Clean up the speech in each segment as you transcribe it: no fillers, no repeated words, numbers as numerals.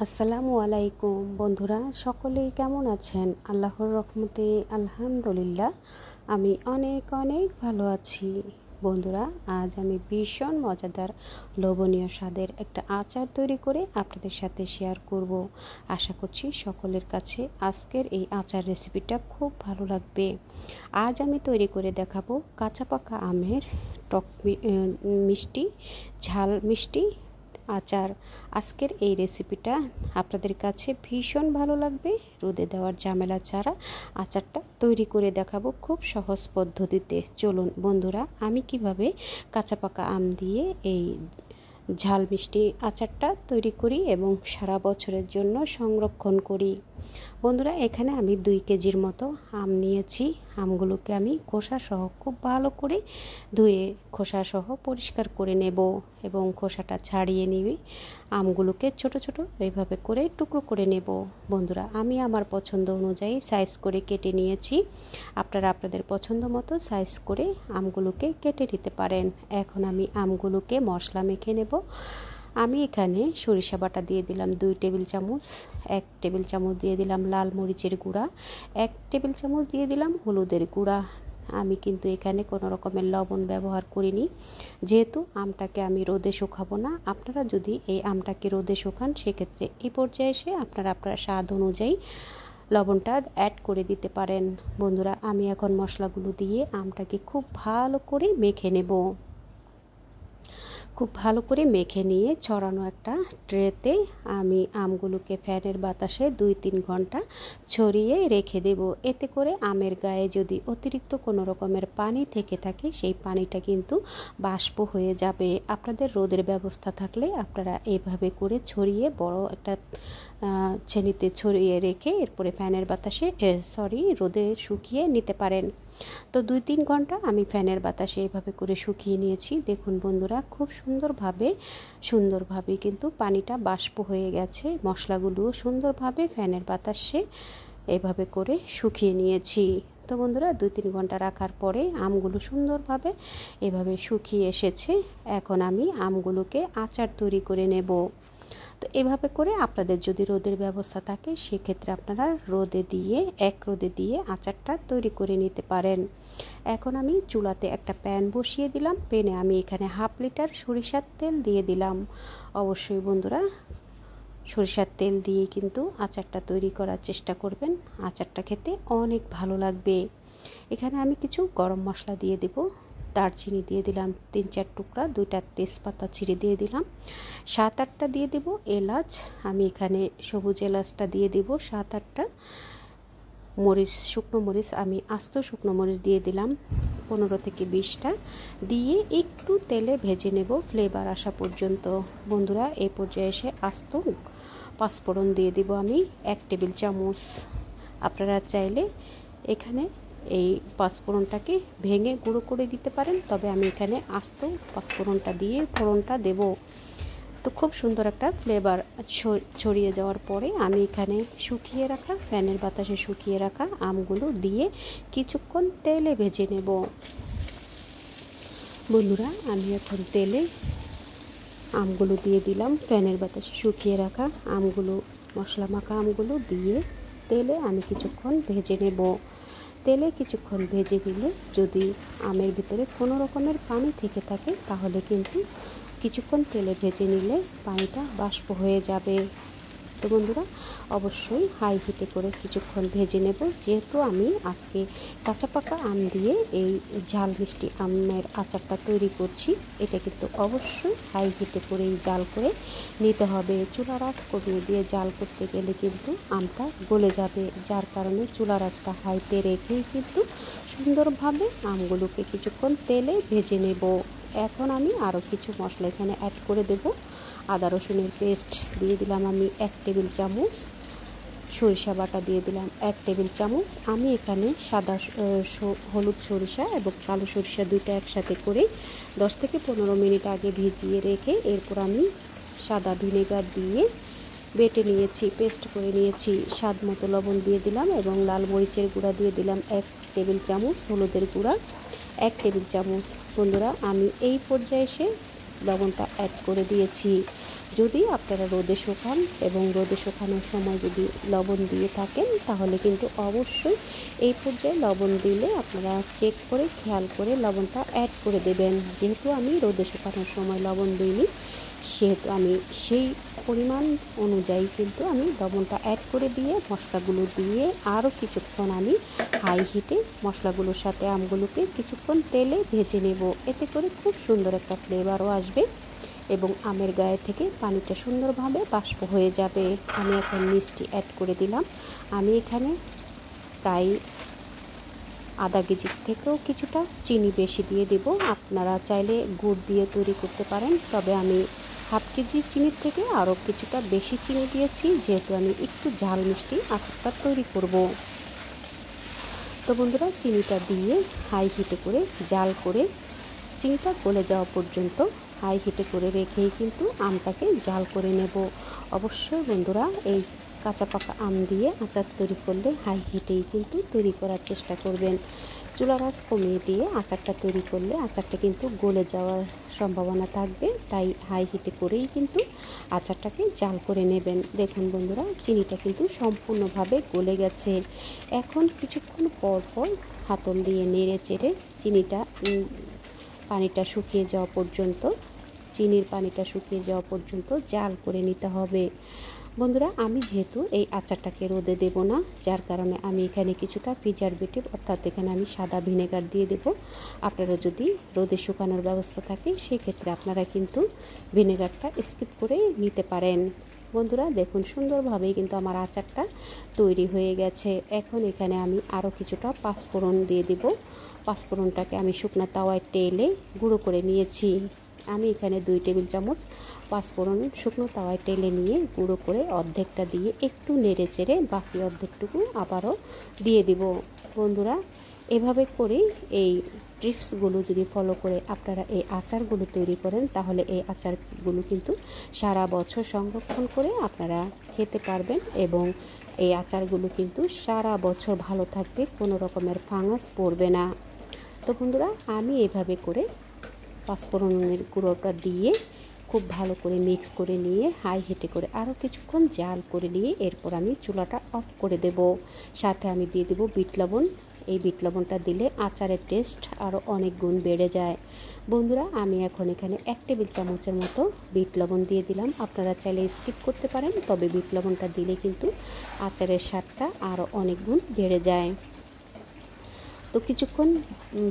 আসসালামু আলাইকুম বন্ধুরা, সকলেই কেমন আছেন? আল্লাহর রহমতে আলহামদুলিল্লাহ আমি অনেক অনেক ভালো আছি। বন্ধুরা, আজ আমি ভীষণ মজাদার লোভনীয় স্বাদের একটা আচার তৈরি করে আপনাদের সাথে শেয়ার করব। আশা করছি সকলের কাছে আজকের এই আচার রেসিপিটা খুব ভালো লাগবে। আজ আমি তৈরি করে দেখাবো কাঁচা পাকা আমের টক মিষ্টি ঝাল মিষ্টি আচার। আজকের এই রেসিপিটা আপনাদের কাছে ভীষণ ভালো লাগবে। রোদে দেওয়ার ঝামেলা ছাড়া আচারটা তৈরি করে দেখাবো খুব সহজ পদ্ধতিতে। চলুন বন্ধুরা, আমি কিভাবে কাঁচা পাকা আম দিয়ে এই ঝাল মিষ্টি আচারটা তৈরি করি এবং সারা বছরের জন্য সংরক্ষণ করি। বন্ধুরা, এখানে আমি 2 কেজির মতো আম নিয়েছি। আমগুলোকে আমি খোসাসহ খুব ভালো করে ধুয়ে খোসাসহ পরিষ্কার করে নেব এবং খোসাটা ছাড়িয়ে নিয়ে আমগুলোকে ছোট ছোট এইভাবে করে টুকরো করে নেব। বন্ধুরা, আমি আমার পছন্দ অনুযায়ী সাইজ করে কেটে নিয়েছি। আপনারা আপনাদের পছন্দ মতো সাইজ করে আমগুলোকে কেটে নিতে পারেন। এখন আমি আমগুলোকে মশলা মেখে নেব। আমি এখানে সরিষা বাটা দিয়ে দিলাম 2 টেবিল চামচ, 1 টেবিল চামচ দিয়ে দিলাম লাল মরিচের গুঁড়া, 1 টেবিল চামচ দিয়ে দিলাম হলুদের গুঁড়া। আমি কিন্তু এখানে কোনো রকমের লবণ ব্যবহার করিনি, যেহেতু আমটাকে আমি রোদে শুকাবো না। আপনারা যদি এই আমটাকে রোদে শুকান, সেক্ষেত্রে এই পর্যায়ে এসে আপনারা আপনার স্বাদ অনুযায়ী লবণটা অ্যাড করে দিতে পারেন। বন্ধুরা, আমি এখন মশলাগুলো দিয়ে আমটাকে খুব ভালো করে মেখে নেব। খুব ভালো করে মেখে নিয়ে ছড়ানো একটা ট্রেতে আমি আমগুলোকে ফ্যানের বাতাসে 2-3 ঘন্টা ছড়িয়ে রেখে দেব। এতে করে আমের গায়ে যদি অতিরিক্ত কোনো রকমের পানি থেকে থাকে, সেই পানিটা কিন্তু বাষ্প হয়ে যাবে। আপনাদের রোদের ব্যবস্থা থাকলে আপনারা এইভাবে করে ছড়িয়ে বড় একটা ছেনিতে ছড়িয়ে রেখে এরপরে ফ্যানের বাতাসে রোদে শুকিয়ে নিতে পারেন। তো 2-3 ঘন্টা আমি ফ্যানের বাতাসে এইভাবে করে শুকিয়ে নিয়েছি। দেখুন বন্ধুরা, খুব সুন্দরভাবে কিন্তু পানিটা বাষ্প হয়ে গেছে। মশলাগুলোও সুন্দরভাবে ফ্যানের বাতাসে এইভাবে করে শুকিয়ে নিয়েছি। তো বন্ধুরা, 2-3 ঘন্টা রাখার পরে আমগুলো সুন্দরভাবে এভাবে শুকিয়ে এসেছে। এখন আমি আমগুলোকে আচার তৈরি করে নেব। তো এভাবে করে আপনাদের যদি রোদের ব্যবস্থা থাকে, সেক্ষেত্রে আপনারা রোদে দিয়ে আচারটা তৈরি করে নিতে পারেন। এখন আমি চুলাতে একটা প্যান বসিয়ে দিলাম। প্যানে আমি এখানে 1/2 লিটার সরিষার তেল দিয়ে দিলাম। অবশ্যই বন্ধুরা, সরিষার তেল দিয়ে কিন্তু আচারটা তৈরি করার চেষ্টা করবেন। আচারটা খেতে অনেক ভালো লাগবে। এখানে আমি কিছু গরম মশলা দিয়ে দেব। দারচিনি দিয়ে দিলাম 3-4 টুকরা, 2টা তেজপাতা ছিঁড়ে দিয়ে দিলাম, 7-8টা দিয়ে দেব এলাচ। আমি এখানে সবুজ এলাচটা দিয়ে দেব 7-8টা। শুকনো মরিচ আমি আস্ত শুকনো মরিচ দিয়ে দিলাম 15 থেকে 20টা। দিয়ে একটু তেলে ভেজে নেব ফ্লেভার আসা পর্যন্ত। বন্ধুরা, এই পর্যায়ে এসে আস্ত পাঁচফোড়ন দিয়ে দেব আমি 1 টেবিল চামচ। আপনারা চাইলে এখানে এই পাঁচফোড়নটাকে ভেঙে গুঁড়ো করে দিতে পারেন, তবে আমি এখানে আস্ত পাঁচফোড়নটা দিয়ে ফোড়নটা দেব। তো খুব সুন্দর একটা ফ্লেভার ছড়িয়ে যাওয়ার পরে আমি এখানে ফ্যানের বাতাসে শুকিয়ে রাখা আমগুলো দিয়ে কিছুক্ষণ তেলে ভেজে নেব। বন্ধুরা, আমি এখন তেলে আমগুলো দিয়ে দিলাম। ফ্যানের বাতাসে শুকিয়ে রাখা আমগুলো, মশলা মাখা আমগুলো দিয়ে তেলে আমি কিছুক্ষণ ভেজে নেব। তেলে কিছুক্ষণ ভেজে দিলে যদি আমের ভিতরে কোনো রকমের পানি থেকে থাকে, তাহলে কিন্তু কিছুক্ষণ তেলে ভেজে নিলে পানিটা বাষ্প হয়ে যাবে। তো বন্ধুরা, অবশ্যই হাই হিটে করে কিছুক্ষণ ভেজে নেব, যেহেতু আমি আজকে কাঁচা পাকা আম দিয়ে এই ঝাল মিষ্টি আমের আচারটা তৈরি করছি। এটা কিন্তু অবশ্যই হাই হিটে করেই জাল করে নিতে হবে। চুলার আঁচ কমিয়ে দিয়ে জাল করতে গেলে কিন্তু আমটা গলে যাবে, যার কারণে চুলার আঁচটা হাইতে রেখেই কিন্তু সুন্দরভাবে আমগুলোকে কিছুক্ষণ তেলে ভেজে নেব। এখন আমি আরও কিছু মশলা এখানে অ্যাড করে দেব। আদা রসুনের পেস্ট দিয়ে দিলাম আমি 1 টেবিল চামচ, সরিষা বাটা দিয়ে দিলাম 1 টেবিল চামচ। আমি এখানে সাদা হলুদ সরিষা এবং কালো সরিষা 2টা একসাথে করে 10 থেকে 15 মিনিট আগে ভিজিয়ে রেখে এরপর আমি সাদা ভিনেগার দিয়ে বেটে নিয়েছি, পেস্ট করে নিয়েছি। স্বাদ মতো লবণ দিয়ে দিলাম এবং লাল মরিচের গুঁড়া দিয়ে দিলাম 1 টেবিল চামচ, হলুদের গুঁড়া 1 টেবিল চামচ। বন্ধুরা, আমি এই পর্যায়ে এসে লবণটা অ্যাড করে দিয়েছি। যদি আপনারা রোদে শুকান এবং রোদে শুকানোর সময় যদি লবণ দিয়ে থাকেন তাহলে কিন্তু অবশ্যই এই পর্যায়ে লবণ দিলে আপনারা চেক করে খেয়াল করে লবণটা অ্যাড করে দেবেন। যেহেতু আমি রোদে শুকানোর সময় লবণ দিইনি, সেহেতু আমি সেই পরিমাণ অনুযায়ী কিন্তু আমি লবণটা অ্যাড করে দিয়ে মশলাগুলো দিয়ে আরও কিছুক্ষণ আমি হাই হিটে মশলাগুলোর সাথে আমগুলোকে কিছুক্ষণ তেলে ভেজে নেব। এতে করে খুব সুন্দর একটা ফ্লেভারও আসবে এবং আমের গায়ে থেকে পানিটা সুন্দরভাবে বাষ্প হয়ে যাবে। আমি এখন মিষ্টি অ্যাড করে দিলাম। আমি এখানে প্রায় আধা কেজির থেকেও কিছুটা চিনি বেশি দিয়ে দেব। আপনারা চাইলে গুড় দিয়ে তৈরি করতে পারেন, তবে আমি হাফ কেজি চিনির থেকে আরও কিছুটা বেশি চিনি দিয়েছি, যেহেতু আমি একটু ঝাল মিষ্টি আচারটা তৈরি করব। তো বন্ধুরা, চিনিটা দিয়ে হাই হিটে করে জাল করে চিনিটা গলে যাওয়া পর্যন্ত হাই হিটে করে রেখেই কিন্তু আমটাকে জাল করে নেব। অবশ্যই বন্ধুরা, এই কাঁচা পাকা আম দিয়ে আচার তৈরি করলে হাই হিটেই কিন্তু তৈরি করার চেষ্টা করবেন। চুলার আঁচ কমিয়ে দিয়ে আচারটা তৈরি করলে আচারটা কিন্তু গলে যাওয়ার সম্ভাবনা থাকবে, তাই হাই হিটে করেই কিন্তু আচারটাকে জাল করে নেবেন। দেখুন বন্ধুরা, চিনিটা কিন্তু সম্পূর্ণভাবে গলে গেছে। এখন কিছুক্ষণ পর পর হাতল দিয়ে নেড়ে চেড়ে চিনিটা পানিটা শুকিয়ে যাওয়া পর্যন্ত, চিনির পানিটা শুকিয়ে যাওয়া পর্যন্ত জাল করে নিতে হবে। বন্ধুরা, আমি যেহেতু এই আচারটাকে রোদে দেব না, যার কারণে আমি এখানে কিছুটা প্রিজারভেটিভ অর্থাৎ এখানে আমি সাদা ভিনেগার দিয়ে দেব। আপনারা যদি রোদে শুকানোর ব্যবস্থা থাকে সেক্ষেত্রে আপনারা কিন্তু ভিনেগারটা স্কিপ করে নিতে পারেন। বন্ধুরা দেখুন, সুন্দরভাবেই কিন্তু আমার আচারটা তৈরি হয়ে গেছে। এখন এখানে আমি আরও কিছুটা পাঁচফোড়ন দিয়ে দেব। পাঁচফোড়নটাকে আমি শুকনো তাওয়ায় টেলে গুঁড়ো করে নিয়েছি। আমি এখানে 2 টেবিল চামচ পাঁচফোড়ন শুকনো তাওয়ায় টেলে নিয়ে গুঁড়ো করে অর্ধেকটা দিয়ে একটু নেড়ে চেড়ে বাকি অর্ধেকটুকু আবারও দিয়ে দিব। বন্ধুরা, এভাবে করে এই টিপসগুলো যদি ফলো করে আপনারা এই আচারগুলো তৈরি করেন তাহলে এই আচারগুলো কিন্তু সারা বছর সংরক্ষণ করে আপনারা খেতে পারবেন এবং এই আচারগুলো কিন্তু সারা বছর ভালো থাকবে, কোনো রকমের ফাঙ্গাস পড়বে না। তো বন্ধুরা, আমি এভাবে করে পাঁচফোড়নের গুঁড়োটা দিয়ে খুব ভালো করে মিক্স করে নিয়ে হাই হিটে করে আরও কিছুক্ষণ জাল করে নিয়ে এরপর আমি চুলাটা অফ করে দেব। সাথে আমি দিয়ে দেব বিট লবণ। এই বিট লবণটা দিলে আচারের টেস্ট আরও অনেক গুণ বেড়ে যায়। বন্ধুরা, আমি এখন এখানে 1 টেবিল চামচের মতো বিট লবণ দিয়ে দিলাম। আপনারা চাইলে স্কিপ করতে পারেন, তবে বিট লবণটা দিলে কিন্তু আচারের স্বাদটা আরও অনেক গুণ বেড়ে যায়। তো কিছুক্ষণ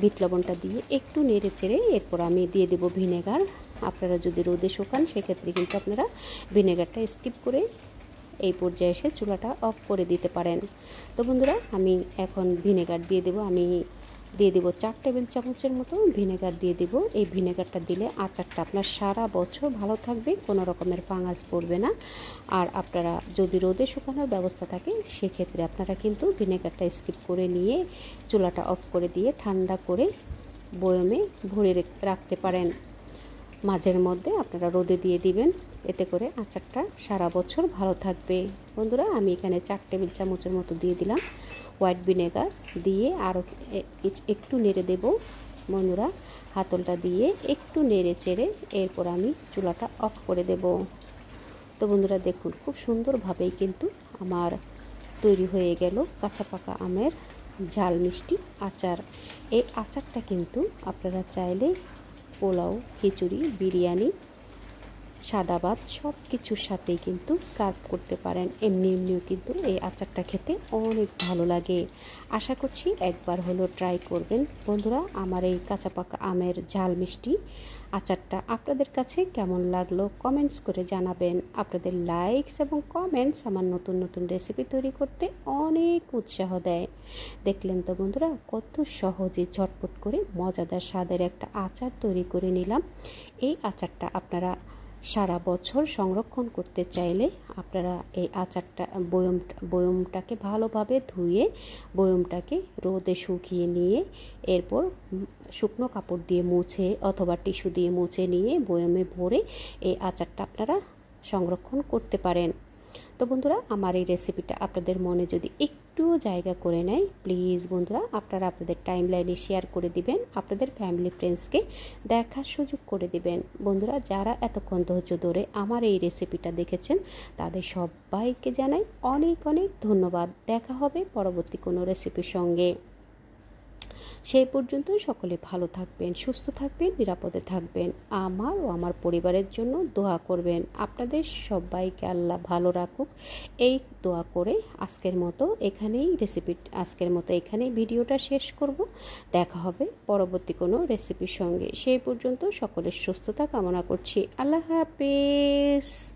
বিট লবণটা দিয়ে একটু নেড়ে চেড়ে এরপর আমি দিয়ে দেব ভিনেগার। আপনারা যদি রোদে শুকান সেক্ষেত্রে কিন্তু আপনারা ভিনেগারটা স্কিপ করে এই পর্যায়ে এসে চুলাটা অফ করে দিতে পারেন। তো বন্ধুরা, আমি এখন ভিনেগার দিয়ে দেব। আমি দিয়ে দেব 4 টেবিল চামচের মতো ভিনেগার দিয়ে দেব। এই ভিনেগারটা দিলে আচারটা আপনার সারা বছর ভালো থাকবে, কোনো রকমের ফাঙ্গাস পড়বে না। আর আপনারা যদি রোদে শুকানোর ব্যবস্থা থাকে সেক্ষেত্রে আপনারা কিন্তু ভিনেগারটা স্কিপ করে নিয়ে চুলাটা অফ করে দিয়ে ঠান্ডা করে বয়মে ভরে রাখতে পারেন। মাঝের মধ্যে আপনারা রোদে দিয়ে দিবেন, এতে করে আচারটা সারা বছর ভালো থাকবে। বন্ধুরা, আমি এখানে 4 টেবিল চামচের মতো দিয়ে দিলাম হোয়াইট ভিনেগার, দিয়ে আরও একটু নেড়ে দেব। বন্ধুরা, হাতলটা দিয়ে একটু নেড়ে চেড়ে এরপর আমি চুলাটা অফ করে দেব। তো বন্ধুরা দেখুন, খুব সুন্দরভাবেই কিন্তু আমার তৈরি হয়ে গেল কাঁচা পাকা আমের ঝাল মিষ্টি আচার। এই আচারটা কিন্তু আপনারা চাইলে পোলাও, খিচুড়ি, বিরিয়ানি, সাদা ভাত সব কিছুর সাথেই কিন্তু সার্ভ করতে পারেন। এমনিও কিন্তু এই আচারটা খেতে অনেক ভালো লাগে। আশা করছি একবার হলো ট্রাই করবেন। বন্ধুরা, আমার এই কাঁচা পাকা আমের ঝাল মিষ্টি আচারটা আপনাদের কাছে কেমন লাগলো কমেন্টস করে জানাবেন। আপনাদের লাইকস এবং কমেন্টস আমার নতুন নতুন রেসিপি তৈরি করতে অনেক উৎসাহ দেয়। দেখলেন তো বন্ধুরা, কত সহজে ঝটপট করে মজাদার স্বাদের একটা আচার তৈরি করে নিলাম। এই আচারটা আপনারা সারা বছর সংরক্ষণ করতে চাইলে আপনারা এই আচারটা বয়মটাকে ভালোভাবে ধুয়ে বয়মটাকে রোদে শুকিয়ে নিয়ে এরপর শুকনো কাপড় দিয়ে মুছে অথবা টিস্যু দিয়ে মুছে নিয়ে বয়মে ভরে এই আচারটা আপনারা সংরক্ষণ করতে পারেন। তো বন্ধুরা, আমার এই রেসিপিটা আপনাদের মনে যদি একটুও জায়গা করে নেয়, প্লিজ বন্ধুরা আপনারা আপনাদের টাইম লাইনে শেয়ার করে দিবেন, আপনাদের ফ্যামিলি ফ্রেন্ডসকে দেখার সুযোগ করে দিবেন। বন্ধুরা, যারা এতক্ষণ ধৈর্য ধরে আমার এই রেসিপিটা দেখেছেন তাদের সবাইকে জানাই অনেক অনেক ধন্যবাদ। দেখা হবে পরবর্তী কোনো রেসিপির সঙ্গে। সেই পর্যন্ত সকলে ভালো থাকবেন, সুস্থ থাকবেন, নিরাপদে থাকবেন। আমার ও আমার পরিবারের জন্য দোয়া করবেন। আপনাদের সবাইকে আল্লাহ ভালো রাখুক এই দোয়া করে আজকের মতো এখানেই ভিডিওটা শেষ করব। দেখা হবে পরবর্তী কোনো রেসিপির সঙ্গে। সেই পর্যন্ত সকলের সুস্থতা কামনা করছি। আল্লাহ হাফেজ।